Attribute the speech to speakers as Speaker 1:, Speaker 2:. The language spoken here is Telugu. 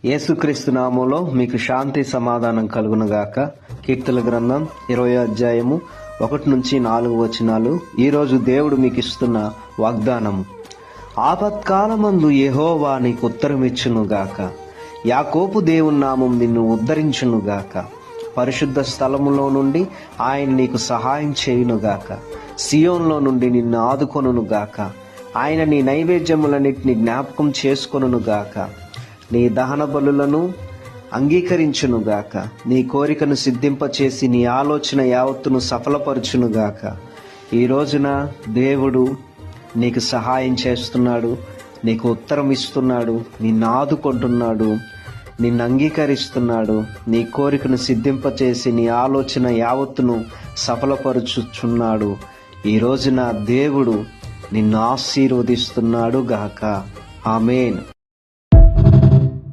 Speaker 1: యేసుక్రీస్తు నామములో మీకు శాంతి సమాధానం కలుగునుగాక. కీర్తన గ్రంథం 20వ అధ్యాయము 1-4 ఈరోజు దేవుడు మీకు ఇస్తున్న వాగ్దానము. ఆపత్కాలమందు యెహోవా నీకు ఉత్తరమిచ్చునుగాక. యాకోబు దేవుని నామం నిన్ను ఉద్ధరించునుగాక. పరిశుద్ధ స్థలములో నుండి ఆయన నీకు సహాయం చేయునుగాక. సియోన్లో నుండి నిన్ను ఆదుకొనుగాక. ఆయన నీ నైవేద్యములన్నిటిని జ్ఞాపకం చేసుకొనుగాక. నీ దహన బలులను అంగీకరించునుగాక. నీ కోరికను సిద్ధింపచేసి నీ ఆలోచన యావత్తును సఫలపరచునుగాక. ఈ రోజున దేవుడు నీకు సహాయం చేస్తున్నాడు, నీకు ఉత్తరం ఇస్తున్నాడు, నిన్ను ఆదుకుంటున్నాడు, నిన్ను అంగీకరిస్తున్నాడు. నీ కోరికను సిద్ధింపచేసి నీ ఆలోచన యావత్తును సఫలపరుచుచున్నాడు. ఈ రోజున దేవుడు నిన్ను ఆశీర్వదిస్తున్నాడు గాక. ఆమేన్.